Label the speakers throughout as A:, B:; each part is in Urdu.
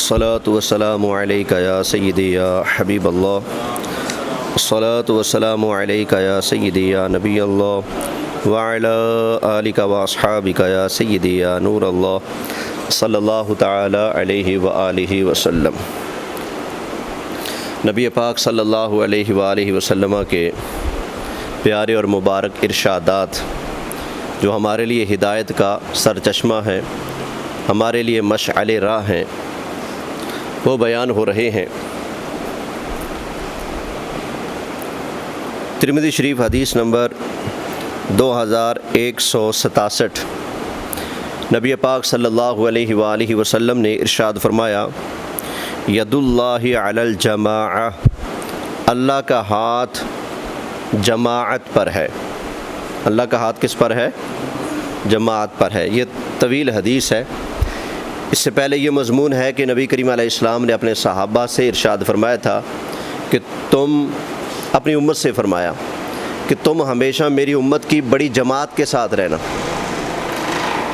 A: الصلاة والسلام علیکہ یا سیدی یا حبیب اللہ، الصلاة والسلام علیکہ یا سیدی یا نبی اللہ، وعلی آلک واصحابک یا سیدی یا نور اللہ، صلی اللہ تعالی علیہ وآلہ وسلم۔ نبی پاک صلی اللہ علیہ وآلہ وسلم کے پیارے اور مبارک ارشادات جو ہمارے لیے ہدایت کا سرچشمہ ہیں، ہمارے لیے مشعل راہ ہیں، وہ بیان ہو رہے ہیں۔ ترمذی شریف حدیث نمبر 2167، نبی پاک صلی اللہ علیہ وآلہ وسلم نے ارشاد فرمایا، ید اللہ علی الجماعہ، اللہ کا ہاتھ جماعت پر ہے۔ اللہ کا ہاتھ کس پر ہے؟ جماعت پر ہے۔ یہ طویل حدیث ہے۔ اس سے پہلے یہ مضمون ہے کہ نبی کریم علیہ السلام نے اپنے صحابہ سے ارشاد فرمایا تھا کہ تم اپنی امت سے فرمایا کہ تم ہمیشہ میری امت کی بڑی جماعت کے ساتھ رہنا۔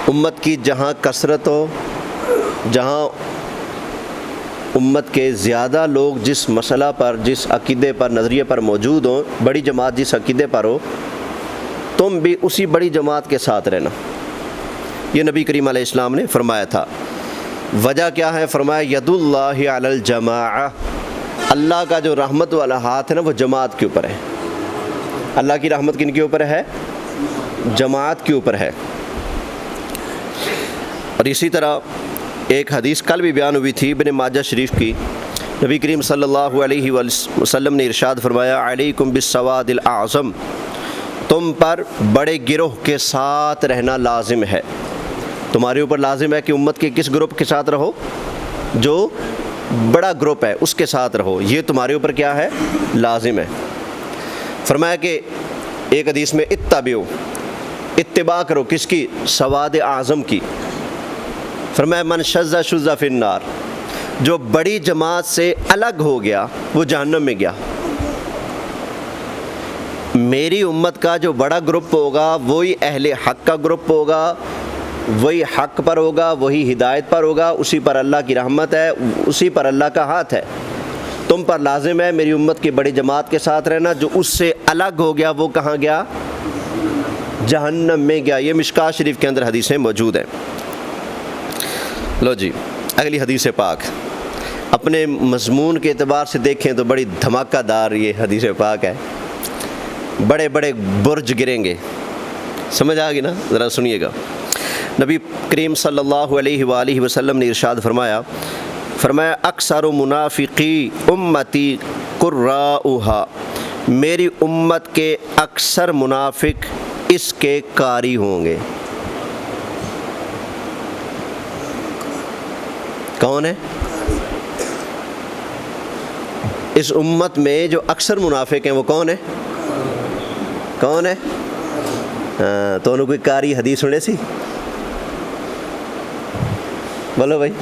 A: امت کی جہاں کثرت ہو، جہاں امت کے زیادہ لوگ جس مسئلہ پر، جس عقیدے پر، نظریے پر موجود ہوں، بڑی جماعت جس عقیدے پر ہو، تم بھی اسی بڑی جماعت کے ساتھ رہنا۔ یہ نبی کریم علیہ السلام نے فرمایا تھا۔ وجہ کیا ہے؟ فرمایا ید اللہ علی الجماعہ، اللہ کا جو رحمت والا ہاتھ ہے نا وہ جماعت کے اوپر ہے۔ اللہ کی رحمت کن کے اوپر ہے؟ جماعت کے اوپر ہے۔ اور اسی طرح ایک حدیث کل بھی بیان ہوئی تھی ابن ماجہ شریف کی، نبی کریم صلی اللہ علیہ وسلم نے ارشاد فرمایا، علیکم بالسواد الاعظم، تم پر بڑے گروہ کے ساتھ رہنا لازم ہے۔ تمہارے اوپر لازم ہے کہ امت کے کس گروپ کے ساتھ رہو؟ جو بڑا گروپ ہے اس کے ساتھ رہو۔ یہ تمہارے اوپر کیا ہے؟ لازم ہے۔ فرمایا کہ ایک حدیث میں اتبعوا، اتباع کرو کس کی؟ سواد اعظم کی۔ فرمایا من شذ شذ فی النار، جو بڑی جماعت سے الگ ہو گیا وہ جہنم میں گیا۔ میری امت کا جو بڑا گروپ ہوگا وہی اہل حق کا گروپ ہوگا، وہی حق پر ہوگا، وہی ہدایت پر ہوگا، اسی پر اللہ کی رحمت ہے، اسی پر اللہ کا ہاتھ ہے۔ تم پر لازم ہے میری امت کی بڑی جماعت کے ساتھ رہنا۔ جو اس سے الگ ہو گیا وہ کہاں گیا؟ جہنم میں گیا۔ یہ مشکوٰۃ شریف کے اندر حدیثیں موجود ہیں۔ لو جی، اگلی حدیث پاک اپنے مضمون کے اعتبار سے دیکھیں تو بڑی دھماکہ دار یہ حدیث پاک ہے۔ بڑے بڑے برج گریں گے، سمجھ آ گئی نا؟ ذرا سنیے گا۔ نبی کریم صلی اللہ علیہ وآلہ وسلم نے ارشاد فرمایا اکثر منافقی امتی قراؤہا، میری امت کے اکثر منافق اس کے قاری ہوں گے۔ کون ہے؟ اس امت میں جو اکثر منافق ہیں وہ کون ہے؟ کون ہے؟ تو انہوں کوئی قاری حدیث سنے سی؟ بولو بھائی،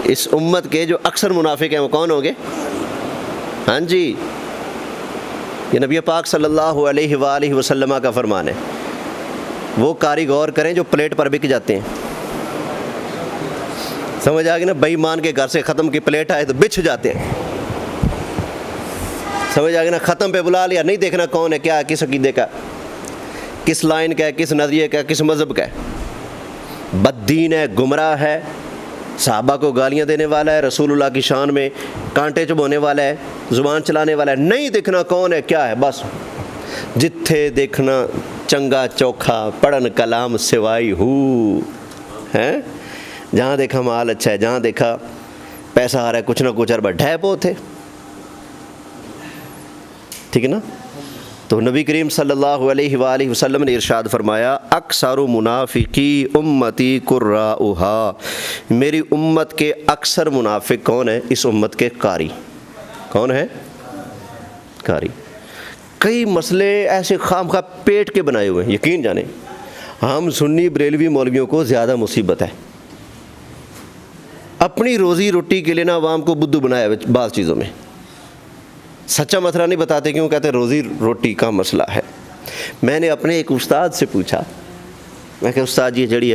A: اس امت کے جو اکثر منافق ہیں وہ کون ہوں گے؟ ہاں جی، یہ نبی پاک صلی اللہ علیہ وآلہ وسلم کا فرمان ہے۔ وہ قاری غور کریں جو پلیٹ پر بک جاتے ہیں۔ سمجھ آ گئی نا؟ بے ایمان کے گھر سے ختم کی پلیٹ آئے تو بچھ جاتے ہیں۔ سمجھ آ گئی نا؟ ختم پہ بلا لیا، نہیں دیکھنا کون ہے، کیا ہے، کس عقیدے کا، کس لائن کا ہے، کس نظریے کا، کس مذہب کا ہے۔ بددین ہے، گمراہ ہے، صحابہ کو گالیاں دینے والا ہے، رسول اللہ کی شان میں کانٹے چبھونے والا ہے، زبان چلانے والا ہے۔ نہیں دیکھنا کون ہے، کیا ہے، بس جتھے دیکھنا چنگا چوکھا پڑھن کلام سوائی ہو ہے، جہاں دیکھا مال اچھا ہے، جہاں دیکھا پیسہ آ رہا ہے، کچھ نہ کچھ اربا ڈھیپ ہوتے۔ ٹھیک ہے نا؟ تو نبی کریم صلی اللہ علیہ وآلہ وسلم نے ارشاد فرمایا اکثر منافقی امتی قراؤہا، میری امت کے اکثر منافق کون ہیں؟ اس امت کے قاری۔ کون ہے؟ قاری۔ کئی مسئلے ایسے خام خواہ پیٹ کے بنائے ہوئے ہیں، یقین جانیں ہم سنی بریلوی مولویوں کو زیادہ مصیبت ہے۔ اپنی روزی روٹی کے لیے نا عوام کو بدھو بنایا ہے بعض چیزوں میں۔ سچا مسئلہ نہیں بتاتے، کیوں کہتے ہیں روزی روٹی کا مسئلہ ہے۔ میں نے اپنے ایک استاد سے پوچھا، میں کہ استاد یہ جڑی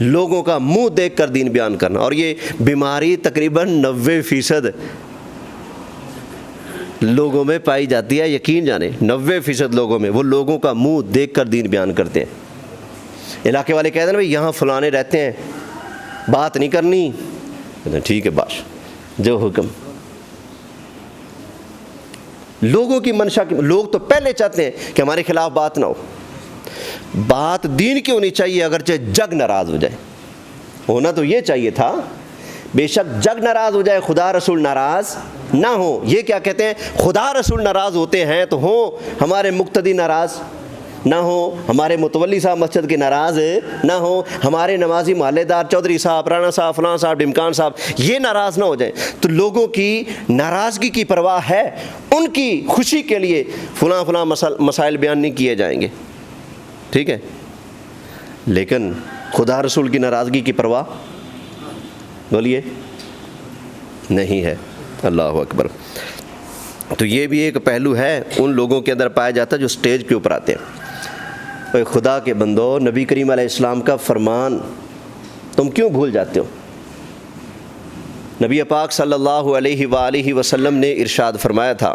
A: لوگوں کا منہ دیکھ کر دین بیان کرنا. اور یہ بیماری تقریباً 90% لوگوں میں پائی جاتی ہے. یقین جانیں 90% لوگوں میں وہ لوگوں کا منہ دیکھ کر دین بیان کرتے ہیں. علاقے والے کہتے ہیں نا بھائی یہاں فلانے رہتے ہیں, بات نہیں کرنی, ٹھیک ہے باش جو حکم. لوگوں کی منشا کی, لوگ تو پہلے چاہتے ہیں کہ ہمارے خلاف بات نہ ہو. بات دین کی ہونی چاہیے اگرچہ جگ ناراض ہو جائے. ہونا تو یہ چاہیے تھا, بے شک جگ ناراض ہو جائے, خدا رسول ناراض نہ ہو. یہ کیا کہتے ہیں, خدا رسول ناراض ہوتے ہیں تو ہوں, ہمارے مقتدی ناراض نہ ہو, ہمارے متولی صاحب مسجد کے ناراض نہ ہو, ہمارے نمازی محلے دار چودھری صاحب, رانا صاحب, فلاں صاحب, ڈمکان صاحب یہ ناراض نہ ہو جائیں. تو لوگوں کی ناراضگی کی پرواہ ہے, ان کی خوشی کے لیے فلاں فلاں مسائل بیان نہیں کیے جائیں گے, ٹھیک ہے. لیکن خدا رسول کی ناراضگی کی پرواہ بولیے نہیں ہے. اللہ اکبر. تو یہ بھی ایک پہلو ہے ان لوگوں کے اندر پایا جاتا ہے جو سٹیج کے اوپر آتے ہیں. اے خدا کے بندو, نبی کریم علیہ السلام کا فرمان تم کیوں بھول جاتے ہو؟ نبی پاک صلی اللہ علیہ وآلہ وسلم نے ارشاد فرمایا تھا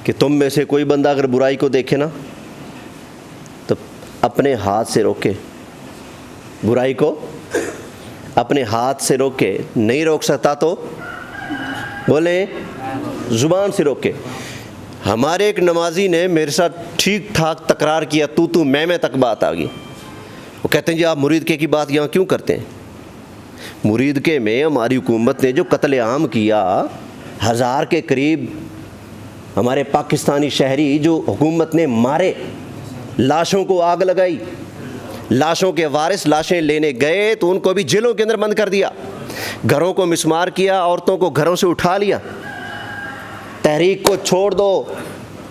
A: کہ تم میں سے کوئی بندہ اگر برائی کو دیکھے نا تو اپنے ہاتھ سے روکے, برائی کو اپنے ہاتھ سے روکے. نہیں روک سکتا تو بولیں زبان سے روکے. ہمارے ایک نمازی نے میرے ساتھ ٹھیک ٹھاک تکرار کیا, تو میں تک بات آ گئی. وہ کہتے ہیں جی آپ مرید کے کی بات یہاں کیوں کرتے ہیں؟ مرید کے میں ہماری حکومت نے جو قتل عام کیا, 1000 کے قریب ہمارے پاکستانی شہری جو حکومت نے مارے, لاشوں کو آگ لگائی, لاشوں کے وارث لاشیں لینے گئے تو ان کو بھی جیلوں کے اندر بند کر دیا, گھروں کو مسمار کیا, عورتوں کو گھروں سے اٹھا لیا. تحریک کو چھوڑ دو,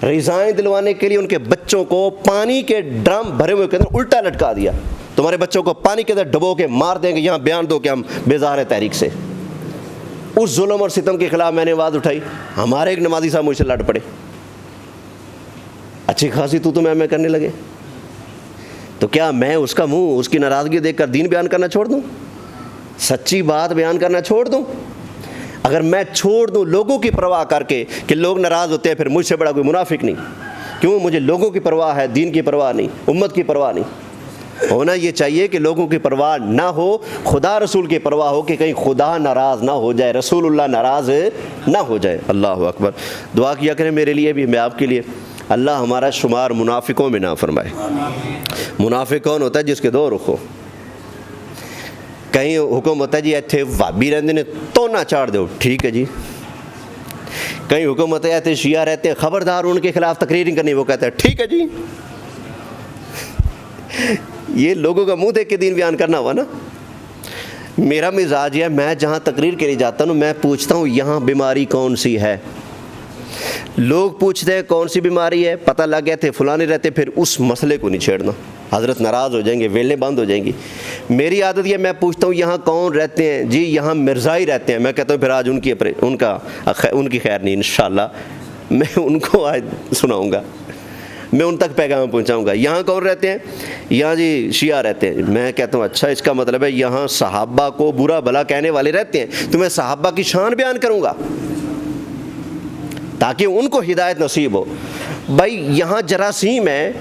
A: ریزائن دلوانے کے لیے ان کے بچوں کو پانی کے ڈرم بھرے ہوئے کے اندر الٹا لٹکا دیا. تمہارے بچوں کو پانی کے اندر ڈبو کے مار دیں گے, یہاں بیان دو کہ ہم بیزار ہیں تحریک سے. اس ظلم اور ستم کے خلاف میں نے آواز اٹھائی. ہمارے ایک نمازی صاحب مجھ سے لڑ پڑے, اچھی خاصی تو میں کرنے لگے. تو کیا میں اس کا منہ, اس کی ناراضگی دیکھ کر دین بیان کرنا چھوڑ دوں؟ سچی بات بیان کرنا چھوڑ دوں؟ اگر میں چھوڑ دوں لوگوں کی پرواہ کر کے کہ لوگ ناراض ہوتے ہیں, پھر مجھ سے بڑا کوئی منافق نہیں. کیوں؟ مجھے لوگوں کی پرواہ ہے, دین کی پرواہ نہیں, امت کی پرواہ نہیں. ہونا یہ چاہیے کہ لوگوں کی پرواہ نہ ہو, خدا رسول کی پرواہ ہو کہ کہیں خدا ناراض نہ ہو جائے, رسول اللہ ناراض نہ ہو جائے. اللہ اکبر. دعا کیا کریں میرے لیے بھی, میں آپ کے لیے. اللہ ہمارا شمار منافقوں میں نہ فرمائے. منافق کون ہوتا ہے؟ جس کے دو رخ ہو. کہیں حکم ہوتا ہے جی ایتھے وابی رہتے ہیں تو نہ چاڑ دو, ٹھیک ہے جی. کہیں حکم ہوتا ہے ایتھے شیعہ رہتے ہیں, خبردار ان کے خلاف تقریر نہیں کرنی, وہ کہتا ہے ٹھیک ہے جی. یہ لوگوں کا منہ دیکھ کے دین بیان کرنا ہوا نا. میرا مزاج ہے, میں جہاں تقریر کے لیے جاتا ہوں میں پوچھتا ہوں یہاں بیماری کون سی ہے. لوگ پوچھتے ہیں کون سی بیماری ہے, پتہ لگ گیا تھے فلانے رہتے, پھر اس مسئلے کو نہیں چھیڑنا, حضرت ناراض ہو جائیں گے, ویلیں بند ہو جائیں گی. میری عادت یہ, میں پوچھتا ہوں یہاں کون رہتے ہیں؟ جی یہاں مرزائی رہتے ہیں. میں کہتا ہوں پھر آج ان کی خیر نہیں, انشاءاللہ میں ان کو آج سناؤں گا, میں ان تک پیغام پہنچاؤں گا. یہاں کون رہتے ہیں؟ یہاں جی شیعہ رہتے ہیں. میں کہتا ہوں اچھا, اس کا مطلب ہے یہاں صحابہ کو برا بھلا کہنے والے رہتے ہیں, تو میں صحابہ کی شان بیان کروں گا تاکہ ان کو ہدایت نصیب ہو. بھائی یہاں جراثیم ہے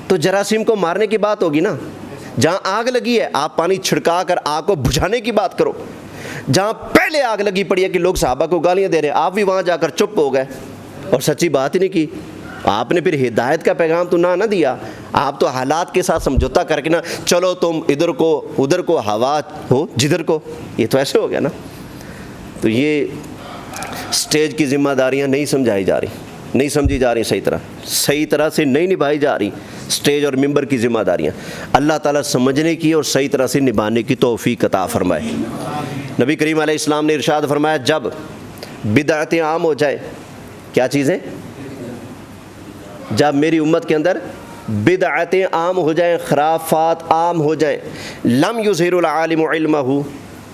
A: تو جراثیم کو مارنے کی بات ہوگی نا. جہاں آگ لگی ہے آپ پانی چھڑکا کر آگ کو بجھانے کی بات کرو. جہاں پہلے آگ لگی پڑی ہے کہ لوگ صحابہ کو گالیاں دے رہے ہیں, آپ بھی وہاں جا کر چپ ہو گئے اور سچی بات ہی نہیں کی. آپ نے پھر ہدایت کا پیغام تو نہ دیا, آپ تو حالات کے ساتھ سمجھوتا کر کے نا چلو تم ادھر کو ہوا ہو جدھر کو, یہ تو ایسے ہو گیا نا. تو یہ سٹیج کی ذمہ داریاں نہیں سمجھی جا رہی, صحیح طرح سے نہیں نبھائی جا رہی. سٹیج اور ممبر کی ذمہ داریاں اللہ تعالیٰ سمجھنے کی اور صحیح طرح سے نبھانے کی توفیق عطا فرمائے. نبی کریم علیہ السلام نے ارشاد فرمایا جب بدعتیں عام ہو جائے, کیا چیزیں؟ جب میری امت کے اندر بدعتیں عام ہو جائیں, خرافات عام ہو جائیں, لم یظہر العالم علمہ,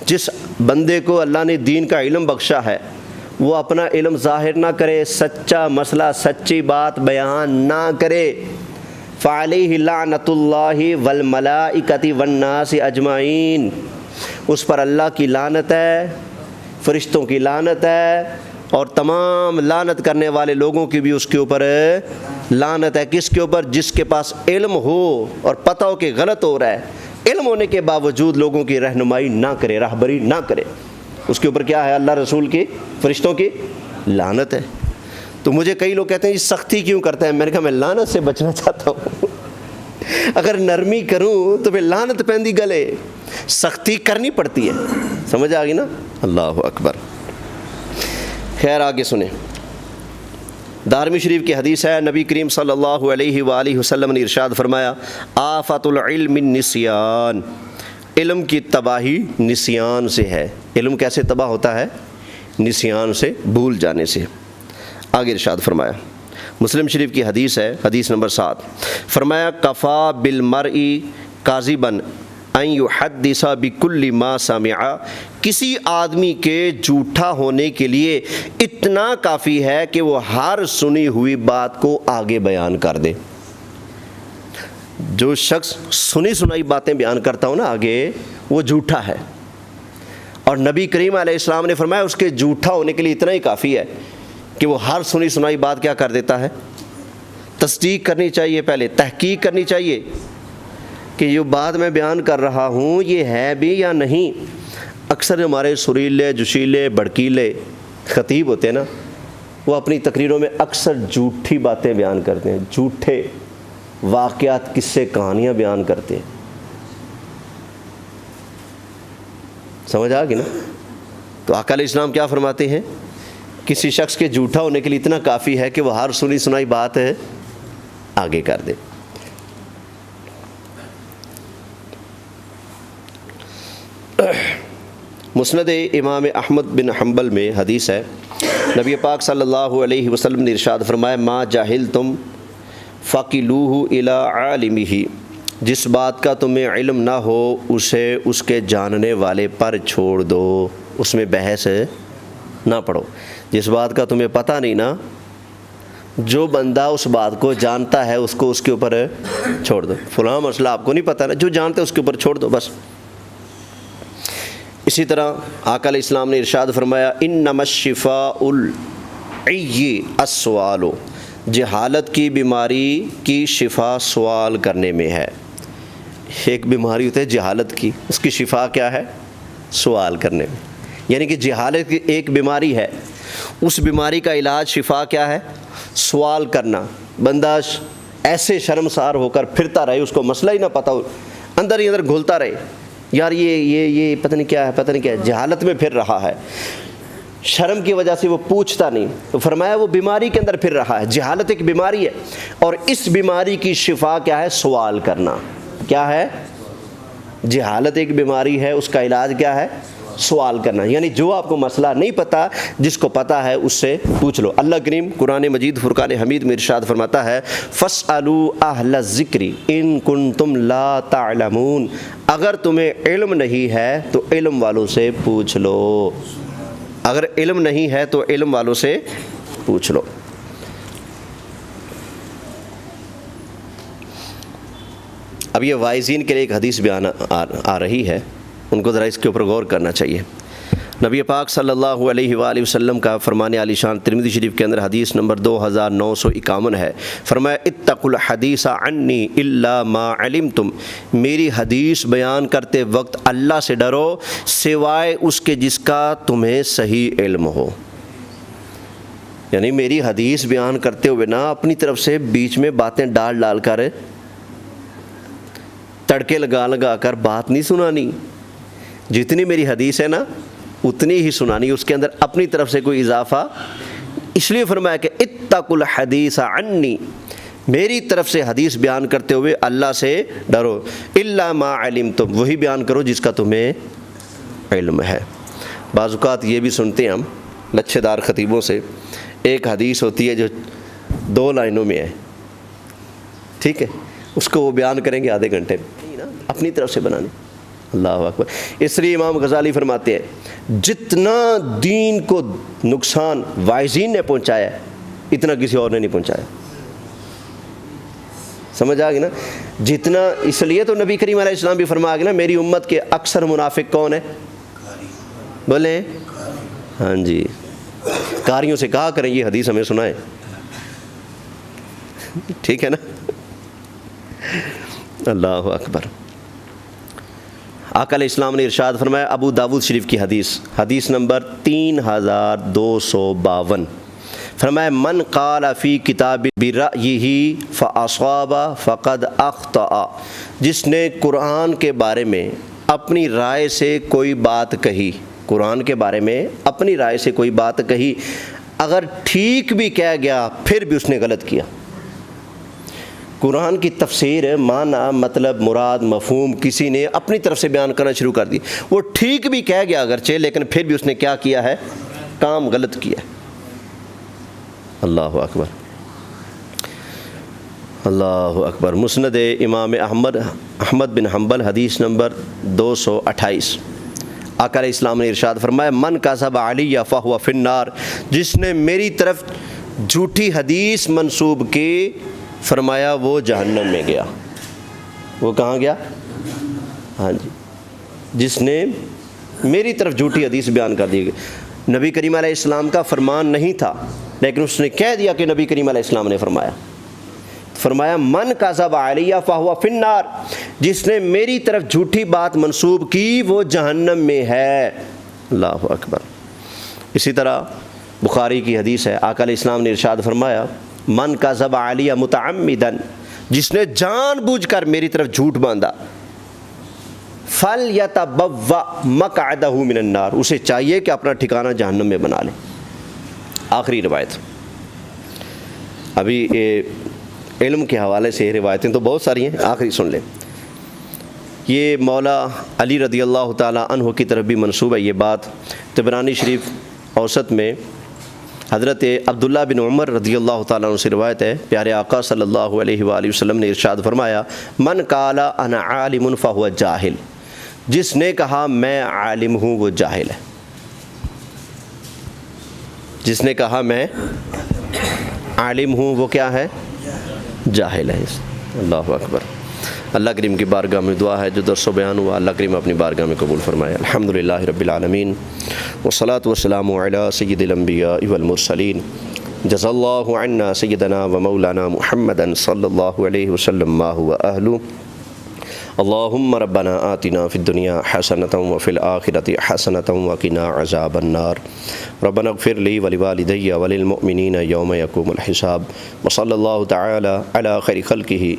A: جس بندے کو اللہ نے دین کا علم بخشا ہے وہ اپنا علم ظاہر نہ کرے, سچا مسئلہ سچی بات بیان نہ کرے. فعلیہ لعنۃ اللہ والملائکۃ والناس اجمعین، اس پر اللہ کی لعنت ہے، فرشتوں کی لعنت ہے، اور تمام لعنت کرنے والے لوگوں کی بھی اس کے اوپر لعنت ہے۔ کس کے اوپر؟ جس کے پاس علم ہو اور پتہ ہو کہ غلط ہو رہا ہے، علم ہونے کے باوجود لوگوں کی رہنمائی نہ کرے، راہبری نہ کرے، اس کے اوپر کیا ہے؟ اللہ رسول کی، فرشتوں کی لعنت ہے۔ تو مجھے کئی لوگ کہتے ہیں یہ سختی کیوں کرتا ہے؟ میں نے کہا میں لعنت سے بچنا چاہتا ہوں اگر نرمی کروں تو پھر لعنت پہندی گلے، سختی کرنی پڑتی ہے، سمجھ آ گئی نا؟ اللہ اکبر۔ خیر آگے سنیں، دارمی شریف کی حدیث ہے، نبی کریم صلی اللہ علیہ وآلہ وسلم نے ارشاد فرمایا، آفت العلم النسیان، علم کی تباہی نسیان سے ہے۔ علم کیسے تباہ ہوتا ہے؟ نسیان سے، بھول جانے سے۔ آگے ارشاد فرمایا، مسلم شریف کی حدیث ہے، حدیث نمبر 7، فرمایا کفا بالمرء کاذبا ان یحدث بکل ما سمع، کسی آدمی کے جھوٹا ہونے کے لیے اتنا کافی ہے کہ وہ ہر سنی ہوئی بات کو آگے بیان کر دے۔ جو شخص سنی سنائی باتیں بیان کرتا ہو نا آگے، وہ جھوٹا ہے، اور نبی کریم علیہ السلام نے فرمایا اس کے جھوٹا ہونے کے لیے اتنا ہی کافی ہے کہ وہ ہر سنی سنائی بات کیا کر دیتا ہے؟ تصدیق کرنی چاہیے، پہلے تحقیق کرنی چاہیے کہ یہ بات میں بیان کر رہا ہوں یہ ہے بھی یا نہیں۔ اکثر ہمارے سریلے، جوشیلے، بڑکیلے خطیب ہوتے ہیں نا، وہ اپنی تقریروں میں اکثر جھوٹی باتیں بیان کرتے ہیں، جھوٹے واقعات، قصے، کہانیاں بیان کرتے ہیں۔ سمجھ آ گئی نا؟ تو آقا علیہ السلام کیا فرماتے ہیں؟ کسی شخص کے جھوٹا ہونے کے لیے اتنا کافی ہے کہ وہ ہر سنی سنائی بات ہے آگے کر دے۔ مسند امام احمد بن حنبل میں حدیث ہے، نبی پاک صلی اللہ علیہ وسلم نے ارشاد فرمایا، ما جاہلتم فقلوہ الی عالمہ، جس بات کا تمہیں علم نہ ہو اسے اس کے جاننے والے پر چھوڑ دو، اس میں بحث نہ پڑھو۔ جس بات کا تمہیں پتہ نہیں نا، جو بندہ اس بات کو جانتا ہے اس کو اس کے اوپر چھوڑ دو۔ فلاں مسئلہ آپ کو نہیں پتہ نا، جو جانتے اس کے اوپر چھوڑ دو بس۔ اسی طرح آقا علیہ السلام نے ارشاد فرمایا، انما الشفاء العی السؤال، جہالت کی بیماری کی شفا سوال کرنے میں ہے۔ ایک بیماری ہوتی ہے جہالت کی، اس کی شفا کیا ہے؟ سوال کرنے میں، یعنی کہ جہالت کی ایک بیماری ہے، اس بیماری کا علاج، شفا کیا ہے؟ سوال کرنا۔ بندہ ایسے شرمسار ہو کر پھرتا رہے، اس کو مسئلہ ہی نہ پتہ ہو، اندر ہی اندر گھلتا رہے، یار یہ پتہ نہیں کیا ہے، پتہ نہیں کیا ہے، جہالت میں پھر رہا ہے، شرم کی وجہ سے وہ پوچھتا نہیں، تو فرمایا وہ بیماری کے اندر پھر رہا ہے۔ جہالت ایک بیماری ہے، اور اس بیماری کی شفا کیا ہے؟ سوال کرنا۔ کیا ہے؟ جہالت ایک بیماری ہے، اس کا علاج کیا ہے؟ سوال کرنا، یعنی جو آپ کو مسئلہ نہیں پتہ، جس کو پتہ ہے اس سے پوچھ لو۔ اللہ کریم قرآن مجید فرقان حمید میں ارشاد فرماتا ہے، فَاسْأَلُوا أَهْلَ الذِّكْرِ إِن كُنتُمْ لَا تَعْلَمُونَ، اگر تمہیں علم نہیں ہے تو علم والوں سے پوچھ لو، اگر علم نہیں ہے تو علم والوں سے پوچھ لو۔ اب یہ واعظین کے لیے ایک حدیث بیان آ رہی ہے، ان کو ذرا اس کے اوپر غور کرنا چاہیے۔ نبی پاک صلی اللہ علیہ وآلہ وسلم کا فرمان عالی شان ترمذی شریف کے اندر حدیث نمبر 2951 ہے، فرمایا اتقوا الحدیث عنی الا ما علمتم، میری حدیث بیان کرتے وقت اللہ سے ڈرو سوائے اس کے جس کا تمہیں صحیح علم ہو۔ یعنی میری حدیث بیان کرتے ہوئے نا اپنی طرف سے بیچ میں باتیں ڈال کر، تڑکے لگا کر بات نہیں سنانی، جتنی میری حدیث ہے نا اتنی ہی سنانی، اس کے اندر اپنی طرف سے کوئی اضافہ۔ اس لیے فرمایا کہ اتقوا الحدیث عنی، میری طرف سے حدیث بیان کرتے ہوئے اللہ سے ڈرو، الا ما علمتم، وہی بیان کرو جس کا تمہیں علم ہے۔ بعض اوقات یہ بھی سنتے ہیں ہم لچھے دار خطیبوں سے، ایک حدیث ہوتی ہے جو 2 لائنوں میں ہے، ٹھیک ہے، اس کو وہ بیان کریں گے آدھے گھنٹے میں، اپنی طرف سے بنانے۔ اللہ اکبر۔ اس لیے امام غزالی فرماتے ہیں جتنا دین کو نقصان واعظین نے پہنچایا ہے اتنا کسی اور نے نہیں پہنچایا۔ سمجھ آ گئی نا. جتنا اس لیے تو نبی کریم علیہ السلام بھی فرما گیا نا میری امت کے اکثر منافق کون ہیں؟ بولیں ہاں جی. قاریوں سے کہا کریں یہ حدیث ہمیں سنائیں. ٹھیک ہے نا. اللہ اکبر. آقا علیہ السلام نے ارشاد فرمایا ابو داود شریف کی حدیث نمبر 3252 فرمایا من قال فی کتاب برأیہ فاصاب فقد اخطأ. جس نے قرآن کے بارے میں اپنی رائے سے کوئی بات کہی، قرآن کے بارے میں اپنی رائے سے کوئی بات کہی، اگر ٹھیک بھی کہہ گیا پھر بھی اس نے غلط کیا. قرآن کی تفسیر معنی مطلب مراد مفہوم کسی نے اپنی طرف سے بیان کرنا شروع کر دی، وہ ٹھیک بھی کہہ گیا اگرچہ لیکن پھر بھی اس نے کیا کیا ہے؟ کام غلط کیا ہے. اللہ اکبر اللہ اکبر. مسند امام احمد بن حنبل حدیث نمبر 228 آقا علیہ السلام نے ارشاد فرمایا من کذب علی فہو فی النار. جس نے میری طرف جھوٹی حدیث منسوب کی فرمایا وہ جہنم میں گیا. وہ کہاں گیا؟ ہاں جی. جس نے میری طرف جھوٹی حدیث بیان کر دی، نبی کریم علیہ السلام کا فرمان نہیں تھا لیکن اس نے کہہ دیا کہ نبی کریم علیہ السلام نے فرمایا من کذب علی فہو فی النار. جس نے میری طرف جھوٹی بات منسوب کی وہ جہنم میں ہے. اللہ اکبر. اسی طرح بخاری کی حدیث ہے آقا علیہ السلام نے ارشاد فرمایا من کذب علی متعمدا. جس نے جان بوجھ کر میری طرف جھوٹ باندھا فلیتبوأ مقعدہ من النار. اسے چاہیے کہ اپنا ٹھکانہ جہنم میں بنا لے. آخری روایت. ابھی علم کے حوالے سے روایتیں تو بہت ساری ہیں، آخری سن لیں. یہ مولا علی رضی اللہ تعالیٰ عنہ کی طرف بھی منسوب ہے یہ بات. طبرانی شریف اوسط میں حضرت عبداللہ بن عمر رضی اللہ تعالیٰ عنہ سے روایت ہے، پیارے آقا صلی اللہ علیہ وآلہ وسلم نے ارشاد فرمایا من قال انا عالم فہو جاہل. جس نے کہا میں عالم ہوں وہ جاہل ہے. جس نے کہا میں عالم ہوں وہ کیا ہے؟ جاہل ہے. اللہ اکبر. اللہ کریم کی بارگاہ میں دعا ہے جو درس و بیان ہوا اللہ کریم اپنی بارگاہ میں قبول فرمائے. الحمدللہ رب العالمین والصلاة والسلام علی سید الانبیاء والمرسلین. جزا اللہ عنا سیدنا و مولانا محمدا صلی اللہ علیہ وسلم ما هو اہلہ. اللہم ربنا آتنا فی الدنیا حسنة وفی الآخرة حسنة وقنا عذاب النار. ربنا اغفر لی ولوالدی وللمؤمنین یوم یقوم الحساب. وصلی اللہ تعالی علی خیر خلقہ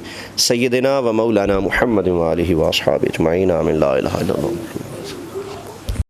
A: سیدنا و مولانا محمد وآلہ واصحابہ اجمعین. آمین. لا الہ الا اللہ.